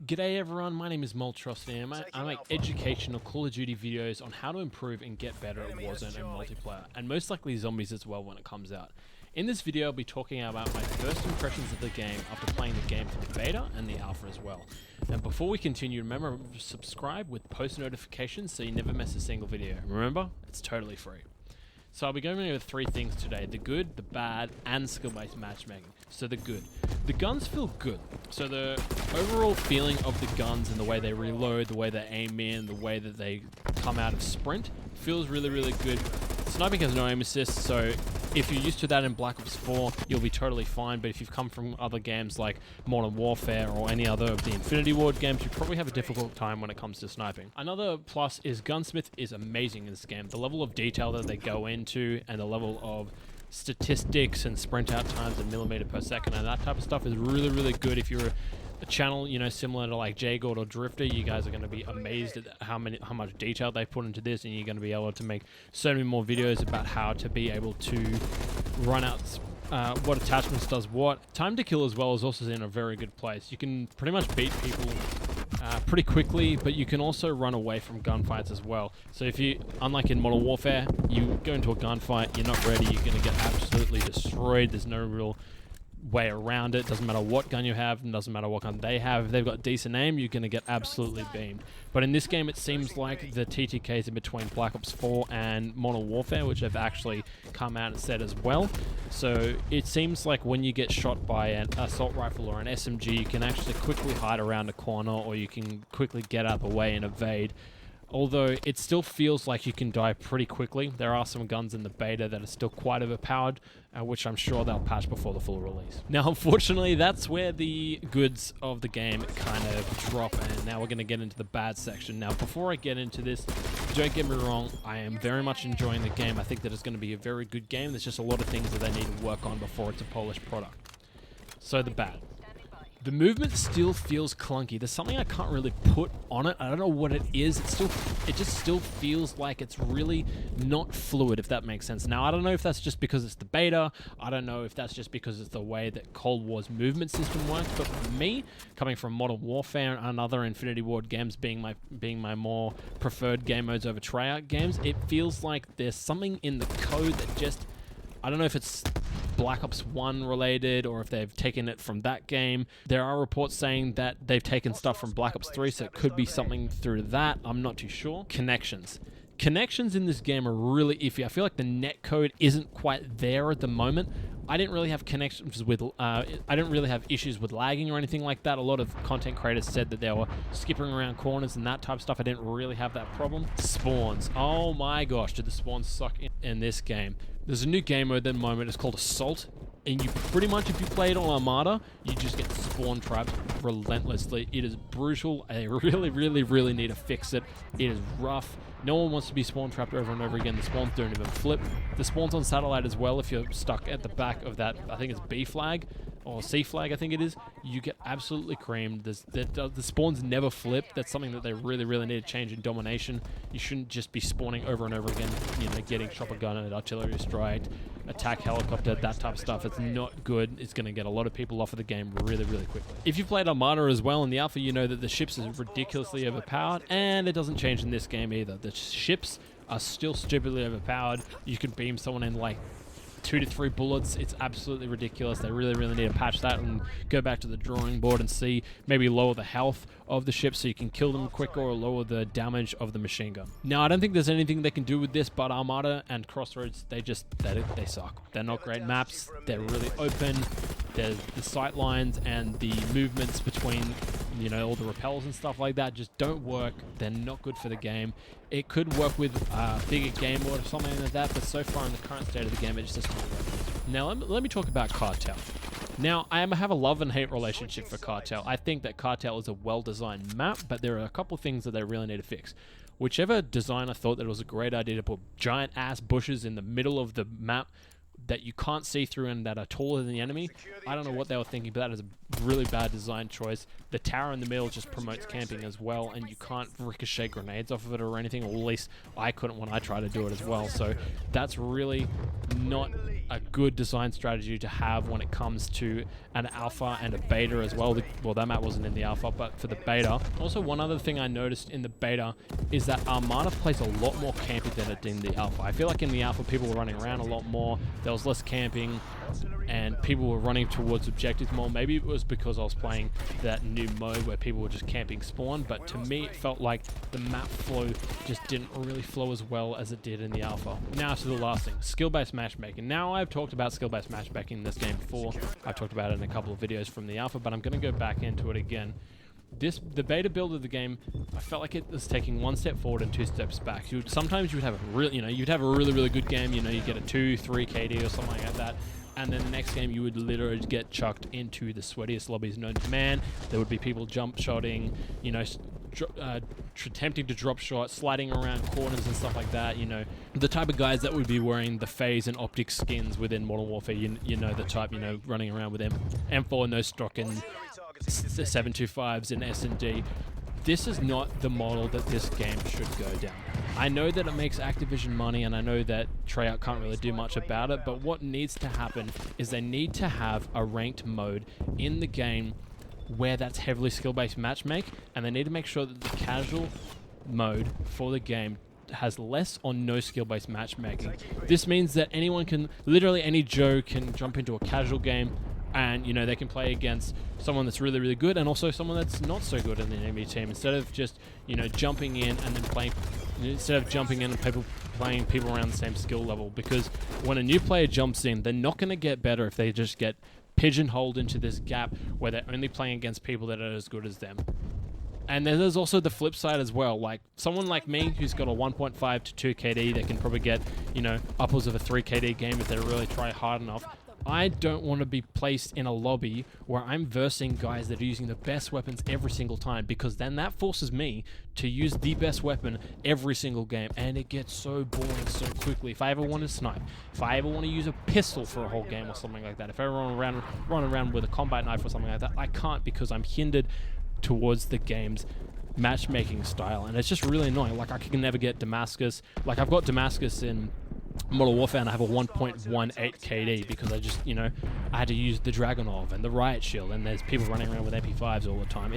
G'day everyone, my name is Moltrosty and I make educational Call of Duty videos on how to improve and get better at Warzone and multiplayer, and most likely zombies as well when it comes out. In this video I'll be talking about my first impressions of the game after playing the game from the beta and the alpha as well. And before we continue, remember to subscribe with post notifications so you never miss a single video. Remember, it's totally free. So I'll be going over 3 things today: the good, the bad, and skill-based matchmaking. So the good. The guns feel good. So the overall feeling of the guns and the way they reload, the way they aim in, the way that they come out of sprint feels really, really good. Sniping has no aim assist, so if you're used to that in Black Ops 4, you'll be totally fine, but if you've come from other games like Modern Warfare or any other of the Infinity Ward games, you probably have a difficult time when it comes to sniping. Another plus is Gunsmith is amazing in this game. The level of detail that they go into and the level of statistics and sprint out times and millimeter per second and that type of stuff is really, really good. If you're a channel, you know, similar to like J-God or Drifter, you guys are going to be amazed at how much detail they put into this, and you're going to be able to make so many more videos about how to be able to run out what attachments does what. Time to kill as well is also in a very good place. You can pretty much beat people pretty quickly, but you can also run away from gunfights as well. So if you, unlike in Modern Warfare, you go into a gunfight, you're not ready, you're going to get absolutely destroyed. There's no real way around it. Doesn't matter what gun you have, and doesn't matter what gun they have. If they've got decent aim, you're going to get absolutely beamed. But in this game, it seems like the TTKs in between Black Ops 4 and Modern Warfare, which have actually come out and said as well. So it seems like when you get shot by an assault rifle or an SMG, you can actually quickly hide around a corner, or you can quickly get out of the way and evade. Although it still feels like you can die pretty quickly. There are some guns in the beta that are still quite overpowered, which I'm sure they'll patch before the full release. Now, unfortunately, that's where the goods of the game kind of drop, and now we're going to get into the bad section. Now, before I get into this, don't get me wrong, I am very much enjoying the game. I think that it's going to be a very good game. There's just a lot of things that they need to work on before it's a polished product. So the bad. The movement still feels clunky. There's something I can't really put on it. I don't know what it is. It just still feels like it's really not fluid, if that makes sense. Now, I don't know if that's just because it's the beta. I don't know if that's just because it's the way that Cold War's movement system works. But for me, coming from Modern Warfare and other Infinity Ward games being my more preferred game modes over Treyarch games, it feels like there's something in the code that just, I don't know if it's Black Ops 1 related or if they've taken it from that game. There are reports saying that they've taken stuff from Black Ops 3, so it could be something through that. I'm not too sure. Connections in this game are really iffy. I feel like the netcode isn't quite there at the moment. I didn't really have connections with, I didn't really have issues with lagging or anything like that. A lot of content creators said that they were skipping around corners and that type of stuff. I didn't really have that problem. Spawns. Oh my gosh, did the spawns suck in this game. There's a new game mode at the moment. It's called Assault. And you pretty much, if you play it on Armada, you just get spawn trapped relentlessly. It is brutal. I really, really, really need to fix it. It is rough. No one wants to be spawn trapped over and over again. The spawns don't even flip. The spawns on satellite as well, if you're stuck at the back of that, I think it's B flag, or C flag, I think it is, you get absolutely creamed. The spawns never flip. That's something that they really, really need to change in Domination. You shouldn't just be spawning over and over again, you know, getting chopper gun and artillery strike, attack helicopter, that type of stuff. It's not good. It's going to get a lot of people off of the game really, really quickly. If you've played Armada as well in the alpha, you know that the ships are ridiculously overpowered, and it doesn't change in this game either. The ships are still stupidly overpowered. You can beam someone in like 2 to 3 bullets. It's absolutely ridiculous. They really, really need to patch that and go back to the drawing board and see, maybe lower the health of the ship so you can kill them quicker, or lower the damage of the machine gun. Now, I don't think there's anything they can do with this, but Armada and Crossroads, they suck. They're not great maps. They're really open. There's the sight lines and the movements between, you know, all the repels and stuff like that just don't work. They're not good for the game. It could work with a bigger game mode or something like that, but so far in the current state of the game, it just doesn't work. Now, let me talk about Cartel. Now, I have a love and hate relationship for Cartel. I think that Cartel is a well-designed map, but there are a couple of things that they really need to fix. Whichever designer thought that it was a great idea to put giant-ass bushes in the middle of the map that you can't see through and that are taller than the enemy, I don't know what they were thinking, but that is a really bad design choice. The tower in the middle just promotes camping as well, and you can't ricochet grenades off of it or anything, or at least I couldn't when I tried to do it as well, so that's really not a good design strategy to have when it comes to an alpha and a beta as well. Well, that map wasn't in the alpha, but for the beta. Also, one other thing I noticed in the beta is that Armada plays a lot more camping than it did in the alpha. I feel like in the alpha, people were running around a lot more. There was less camping, and people were running towards objectives more. Maybe it was because I was playing that new mode where people were just camping spawn, but to me, it felt like the map flow just didn't really flow as well as it did in the alpha. Now to the last thing, skill-based matchmaking. Now, I've talked about skill-based matchmaking in this game before. I've talked about it in a couple of videos from the alpha, but I'm going to go back into it again. The beta build of the game, I felt like it was taking one step forward and two steps back. Sometimes you would have a really good game. You get a 2-3 KD or something like that. And then the next game, you would literally get chucked into the sweatiest lobbies known to man. There would be people jump shotting, attempting to drop shot, sliding around corners and stuff like that. The type of guys that would be wearing the phase and optic skins within Modern Warfare. The type, running around with them M4 no stock and 725s and S&D. This is not the model that this game should go down. I know that it makes Activision money, and I know that Treyarch can't really do much about it, but what needs to happen is they need to have a ranked mode in the game where that's heavily skill-based matchmake, and they need to make sure that the casual mode for the game has less or no skill-based matchmaking. This means that literally any Joe can jump into a casual game, and they can play against someone that's really, really good, and also someone that's not so good in the enemy team. Instead of just jumping in and then playing, playing people around the same skill level. Because when a new player jumps in, they're not going to get better if they just get pigeonholed into this gap where they're only playing against people that are as good as them. And then there's also the flip side as well. Like someone like me who's got a 1.5 to 2 KD that can probably get upwards of a 3 KD game if they really try hard enough. I don't want to be placed in a lobby where I'm versing guys that are using the best weapons every single time, because then that forces me to use the best weapon every single game, and it gets so boring so quickly. If I ever want to snipe, if I ever want to use a pistol for a whole game or something like that, if I ever run around with a combat knife or something like that, I can't, because I'm hindered towards the game's matchmaking style, and it's just really annoying. Like I can never get Damascus. Like I've got Damascus in Modern Warfare and I have a 1.18 KD because I just, I had to use the Dragunov and the Riot Shield, and there's people running around with MP5s all the time.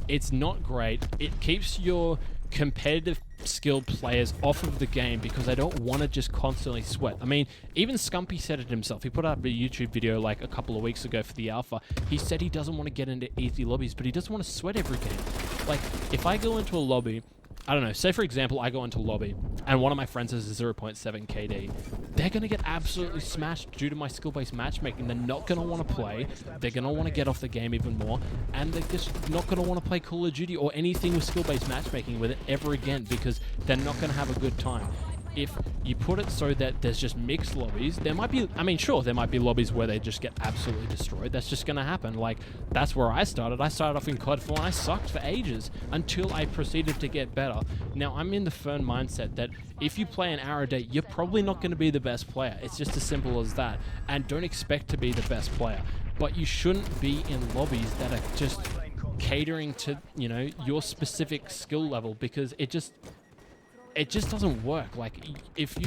It's not great. It keeps your competitive skilled players off of the game because they don't want to just constantly sweat. I mean, even Scumpy said it himself. He put up a YouTube video like a couple of weeks ago for the alpha. He said he doesn't want to get into easy lobbies, but he doesn't want to sweat every game. Like, if I go into a lobby, I don't know, say for example, I go into a lobby and one of my friends has a 0.7 KD. They're going to get absolutely smashed due to my skill-based matchmaking. They're not going to want to play. They're going to want to get off the game even more. And they're just not going to want to play Call of Duty or anything with skill-based matchmaking with it ever again, because they're not going to have a good time. If you put it so that there's just mixed lobbies, there might be, there might be lobbies where they just get absolutely destroyed. That's just going to happen. Like, that's where I started. I started off in COD 4 and I sucked for ages until I proceeded to get better. Now, I'm in the firm mindset that if you play an hour a day, you're probably not going to be the best player. It's just as simple as that. And don't expect to be the best player. But you shouldn't be in lobbies that are just catering to, your specific skill level, because it just doesn't work. Like, if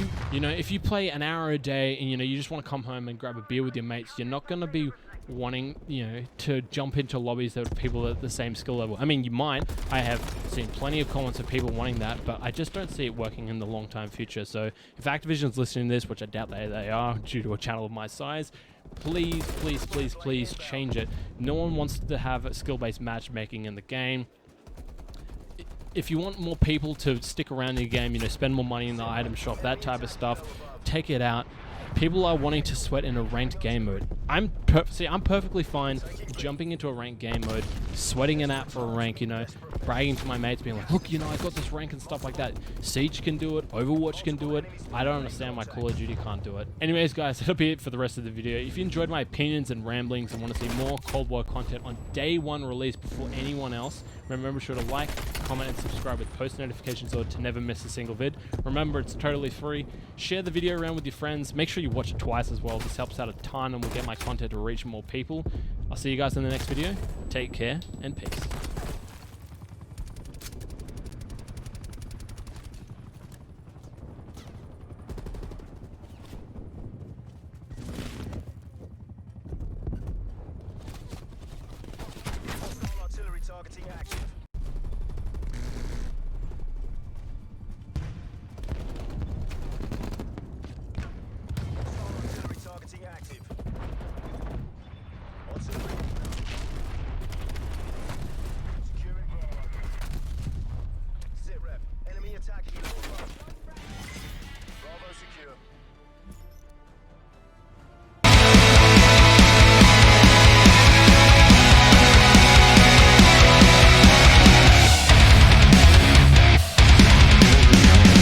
you play an hour a day and you just want to come home and grab a beer with your mates, you're not going to be wanting to jump into lobbies that are people at the same skill level. I mean, you might. I have seen plenty of comments of people wanting that, but I just don't see it working in the long-term future. So if Activision's listening to this, which I doubt they are due to a channel of my size, please change it. No one wants to have skill-based matchmaking in the game. If you want more people to stick around in the game, spend more money in the item shop, that type of stuff, take it out. People are wanting to sweat in a ranked game mode. I'm perfectly fine jumping into a ranked game mode, sweating it out for a rank, bragging to my mates, being like, look, I got this rank and stuff like that. Siege can do it, Overwatch can do it. I don't understand why Call of Duty can't do it. Anyways, guys, that'll be it for the rest of the video. If you enjoyed my opinions and ramblings and want to see more Cold War content on day one release before anyone else, remember, be sure to like, comment, and subscribe with post notifications so to never miss a single vid. Remember, it's totally free. Share the video around with your friends. Make sure you watch it twice as well. This helps out a ton and will get my content to reach more people. I'll see you guys in the next video. Take care and peace.